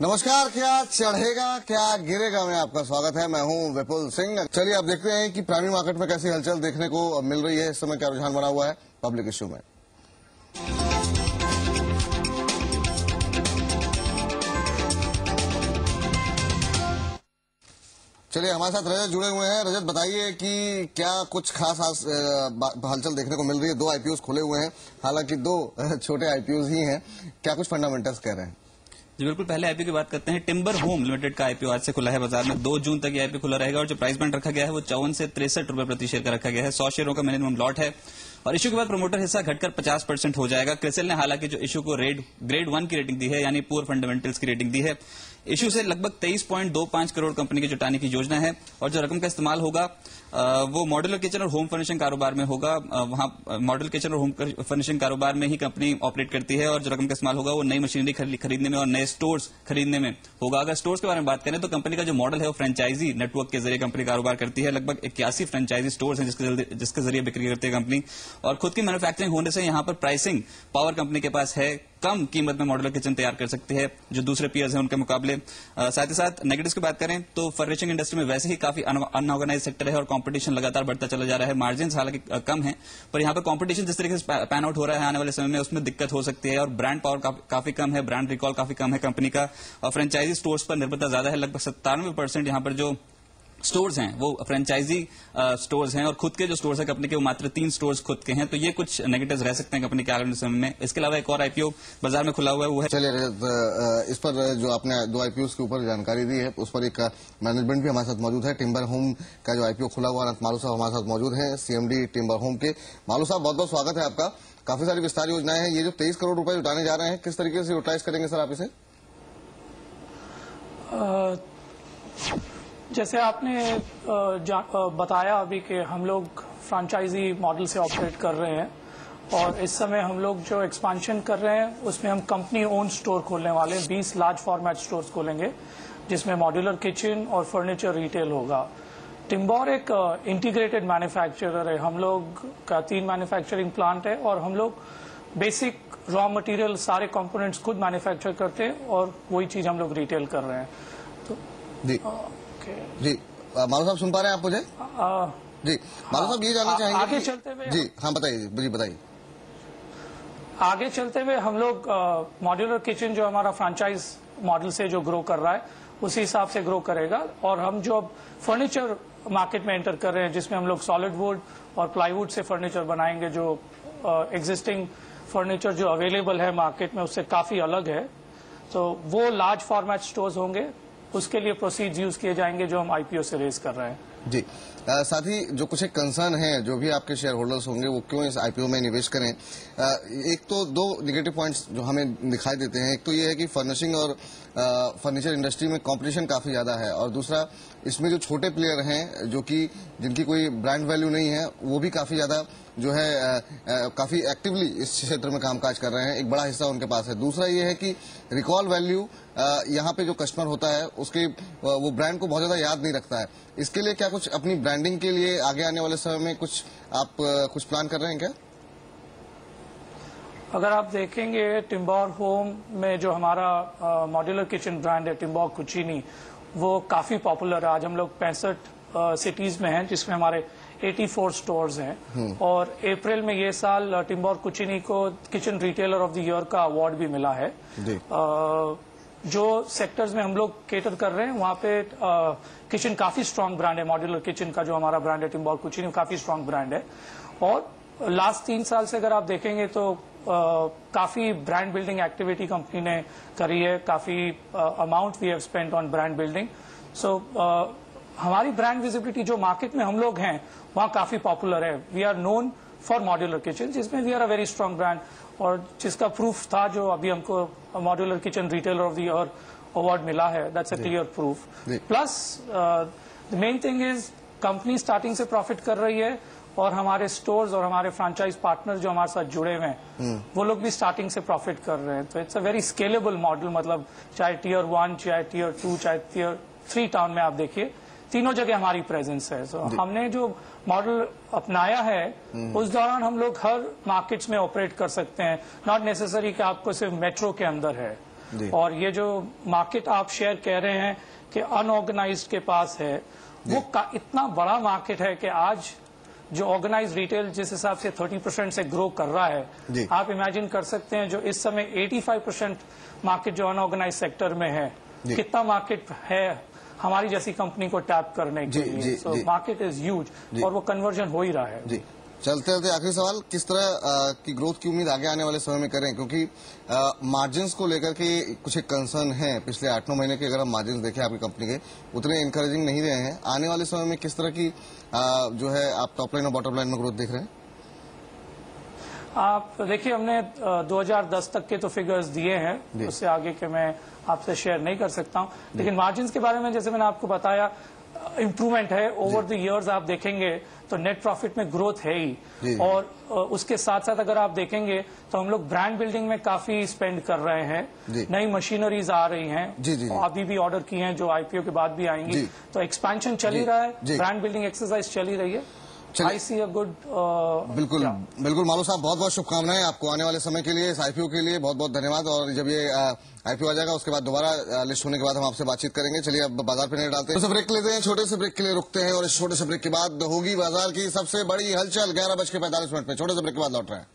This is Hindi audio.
नमस्कार। क्या चढ़ेगा क्या गिरेगा में आपका स्वागत है। मैं हूं विपुल सिंह। चलिए अब देखते हैं कि प्राइमरी मार्केट में कैसी हलचल देखने को मिल रही है। इस समय क्या रुझान बना हुआ है पब्लिक इश्यू में। चलिए हमारे साथ रजत जुड़े हुए हैं। रजत बताइए कि क्या कुछ खास हलचल देखने को मिल रही है। 2 आईपीओ खुले हुए हैं, हालांकि 2 छोटे आईपीओ ही हैं। क्या कुछ फंडामेंटल्स कह रहे हैं? जी बिल्कुल, पहले आईपीओ की बात करते हैं। टिम्बर होम लिमिटेड का आईपीओ आज से खुला है बाजार में। 2 जून तक ये आईपीओ खुला रहेगा और जो प्राइस बैंड रखा गया है वो 54 से 63 रुपए प्रति शेयर का रखा गया है। 100 शेयरों का मिनिमम लॉट है और इशू के बाद प्रमोटर हिस्सा घटकर 50% हो जाएगा। क्रिसिल ने हालांकि जो इशू को ग्रेड 1 की रेटिंग दी है, यानी पुअर फंडामेंटल्स की रेटिंग दी है। इशू से लगभग 23.25 करोड़ कंपनी की जुटाने की योजना है और जो रकम का इस्तेमाल होगा वो मॉड्यूलर किचन और होम फर्निशिंग कारोबार में होगा। वहां मॉड्यूलर किचन और होम फर्निशिंग कारोबार में ही कंपनी ऑपरेट करती है और जो रकम का इस्तेमाल होगा वो नई मशीनरी खरीदने में और नए स्टोर्स खरीदने में होगा। अगर स्टोर्स के बारे में बात करें तो कंपनी का जो मॉडल है वो फ्रेंचाइजी नेटवर्क के जरिए कंपनी कारोबार करती है। लगभग 81 फ्रेंचाइजी स्टोर्स हैं जिसके जरिए बिक्री करती है कंपनी और खुद की मैन्युफैक्चरिंग होने से यहाँ पर प्राइसिंग पावर कंपनी के पास है। कम कीमत में मॉड्यूलर किचन तैयार कर सकती है जो दूसरे पीयर्स हैं उनके मुकाबले। साथ ही साथ नेगेटिव्स की बात करें तो फर्निशिंग इंडस्ट्री में वैसे ही काफी अनऑर्गेनाइज सेक्टर है और कंपटीशन लगातार बढ़ता चला जा रहा है। मार्जिन्स हालांकि कम है पर यहाँ पर कंपटीशन जिस तरीके से पैन आउट हो रहा है आने वाले समय में उसमें दिक्कत हो सकती है और ब्रांड पावर काफी कम है, ब्रांड रिकॉल काफी कम है कंपनी का और फ्रेंचाइजी स्टोर्स पर निर्भरता ज्यादा है। लगभग 97% यहाँ पर जो स्टोर्स हैं वो फ्रेंचाइजी स्टोर्स हैं और खुद के जो स्टोर्स हैं कंपनी के वो मात्र 3 स्टोर्स खुद के हैं। तो ये कुछ नेगेटिव्स रह सकते हैं कंपनी के आने वाले समय में। इसके अलावा एक और आईपीओ बाजार में खुला हुआ है वो है। चलिए इस पर जो आपने 2 आईपीओ के ऊपर जानकारी दी है उस पर एक मैनेजमेंट भी हमारे साथ मौजूद है। टिम्बर होम का जो आईपीओ खुला हुआ अनंत मालू साहब हमारे साथ मौजूद है, सीएमडी टिम्बर होम के। मालू साहब बहुत बहुत स्वागत है आपका। काफी सारी विस्तार योजनाएं हैं। ये जो 23 करोड़ रुपए जुटाने जा रहे हैं किस तरीके से यूटिलाइज करेंगे सर आप इसे? जैसे आपने बताया अभी कि हम लोग फ्रेंचाइजी मॉडल से ऑपरेट कर रहे हैं और इस समय हम लोग जो एक्सपांशन कर रहे हैं उसमें हम कंपनी ओन स्टोर खोलने वाले हैं। 20 लार्ज फॉर्मेट स्टोर्स खोलेंगे जिसमें मॉड्यूलर किचन और फर्नीचर रिटेल होगा। टिम्बर एक इंटीग्रेटेड मैन्युफैक्चरर है। हम लोग का 3 मैन्युफैक्चरिंग प्लांट है और हम लोग बेसिक रॉ मटेरियल सारे कंपोनेंट्स खुद मैन्युफैक्चर करते हैं और वही चीज हम लोग रिटेल कर रहे हैं। तो जी जी मालू साहब सुन पा रहे हैं आप मुझे? जी मालू साहब ये जानना चाहेंगे आगे चलते हुए। जी हाँ बताइए। आगे चलते हुए हम लोग मॉड्यूलर किचन जो हमारा फ्रेंचाइज मॉडल से जो ग्रो कर रहा है उसी हिसाब से ग्रो करेगा और हम जो फर्नीचर मार्केट में एंटर कर रहे हैं जिसमें हम लोग सॉलिड वुड और प्लाईवुड से फर्नीचर बनाएंगे जो एग्जिस्टिंग फर्नीचर जो अवेलेबल है मार्केट में उससे काफी अलग है। तो वो लार्ज फॉर्मेट स्टोर्स होंगे, उसके लिए प्रोसीड्स यूज किए जाएंगे जो हम आईपीओ से रेज कर रहे हैं। जी साथ ही जो कुछ एक कंसर्न है जो भी आपके शेयर होल्डर्स होंगे वो क्यों इस आईपीओ में निवेश करें। एक तो 2 नेगेटिव पॉइंट्स जो हमें दिखाई देते हैं। एक तो ये है कि फर्निशिंग और फर्नीचर इंडस्ट्री में कंपटीशन काफी ज्यादा है और दूसरा इसमें जो छोटे प्लेयर हैं जो कि जिनकी कोई ब्रांड वैल्यू नहीं है वो भी काफी ज्यादा जो है काफी एक्टिवली इस क्षेत्र में कामकाज कर रहे हैं। एक बड़ा हिस्सा उनके पास है। दूसरा ये है कि रिकॉल वैल्यू यहाँ पे जो कस्टमर होता है उसके वो ब्रांड को बहुत ज्यादा याद नहीं रखता है। इसके लिए क्या कुछ अपनी ब्रांडिंग के लिए आगे आने वाले समय में कुछ आप कुछ प्लान कर रहे हैं क्या? अगर आप देखेंगे टिम्बर होम में जो हमारा मॉड्यूलर किचन ब्रांड है टिम्बर कुचिनी वो काफी पॉपुलर है। आज हम लोग 65 सिटीज में हैं जिसमें हमारे 84 स्टोर्स हैं और अप्रैल में ये साल टिम्बर कुचिनी को kitchen retailer of the year का अवार्ड भी मिला है। जो सेक्टर्स में हम लोग केटर कर रहे हैं वहां पे किचन काफी स्ट्रांग ब्रांड है। मॉड्यूलर किचन का जो हमारा ब्रांड है टिम्बर कुचिनी काफी स्ट्रांग ब्रांड है और लास्ट 3 साल से अगर आप देखेंगे तो काफी ब्रांड बिल्डिंग एक्टिविटी कंपनी ने करी है। काफी amount we have spent on brand building. So हमारी ब्रांड विजिबिलिटी जो मार्केट में हम लोग हैं वहां काफी पॉपुलर है। We are known for modular kitchen जिसमें we are a very strong brand और जिसका प्रूफ था जो अभी हमको modular kitchen retailer of the year award मिला है। That's a clear proof. Plus the main thing is company starting से प्रॉफिट कर रही है और हमारे स्टोर्स और हमारे फ्रेंचाइज पार्टनर जो हमारे साथ जुड़े हुए हैं वो लोग भी स्टार्टिंग से प्रॉफिट कर रहे हैं। तो it's a very scalable model. मतलब चाहे टियर 1 चाहे टियर 2 चाहे टियर 3 टाउन में आप देखिए तीनों जगह हमारी प्रेजेंस है। So, हमने जो मॉडल अपनाया है उस दौरान हम लोग हर मार्केट्स में ऑपरेट कर सकते हैं। नॉट नेसेसरी कि आपको सिर्फ मेट्रो के अंदर है। है। और ये जो मार्केट आप शेयर कह रहे हैं कि अनऑर्गेनाइज्ड के पास है, वो इतना बड़ा मार्केट है कि आज जो ऑर्गेनाइज रिटेल जिस हिसाब से 30% से ग्रो कर रहा है, आप इमेजिन कर सकते हैं जो इस समय 85% मार्केट जो अनऑर्गेनाइज सेक्टर में है, कितना मार्केट है हमारी जैसी कंपनी को टैप करने के लिए। सो मार्केट इज ह्यूज और वो कन्वर्जन हो ही रहा है। जी चलते चलते आखिरी सवाल, किस तरह की ग्रोथ की उम्मीद आगे आने वाले समय में करें, क्योंकि मार्जिन्स को लेकर के कुछ एक कंसर्न है। पिछले 8-9 महीने के अगर हम मार्जिन्स देखें आपकी कंपनी के, उतने इंकरेजिंग नहीं रहे हैं। आने वाले समय में किस तरह की जो है आप टॉप लाइन और बॉटम लाइन में ग्रोथ देख रहे हैं? आप देखिए, हमने 2010 तक के तो फिगर्स दिए हैं, उससे आगे के मैं आपसे शेयर नहीं कर सकता हूं। लेकिन मार्जिन्स के बारे में जैसे मैंने आपको बताया, इम्प्रूवमेंट है ओवर द इयर्स। आप देखेंगे तो नेट प्रॉफिट में ग्रोथ है ही, और उसके साथ साथ अगर आप देखेंगे तो हम लोग ब्रांड बिल्डिंग में काफी स्पेंड कर रहे हैं। नई मशीनरीज आ रही हैं, अभी भी ऑर्डर की हैं जो आईपीओ के बाद भी आएंगी। तो एक्सपेंशन चल ही रहा है, ब्रांड बिल्डिंग एक्सरसाइज चल ही रही है। आई सी अ गुड। बिल्कुल बिल्कुल मालू साहब, बहुत बहुत शुभकामनाएं आपको आने वाले समय के लिए, इस आईपीओ के लिए बहुत बहुत धन्यवाद। और जब ये आईपीओ आ जाएगा उसके बाद दोबारा लिस्ट होने के बाद हम आपसे बातचीत करेंगे। चलिए अब बाजार पे नजर डालते हैं। तो ब्रेक लेते हैं, छोटे से ब्रेक के लिए रुकते हैं और इस छोटे से ब्रेक के बाद होगी बाजार की सबसे बड़ी हलचल। 11:45 छोटे से ब्रेक के बाद लौट रहे हैं।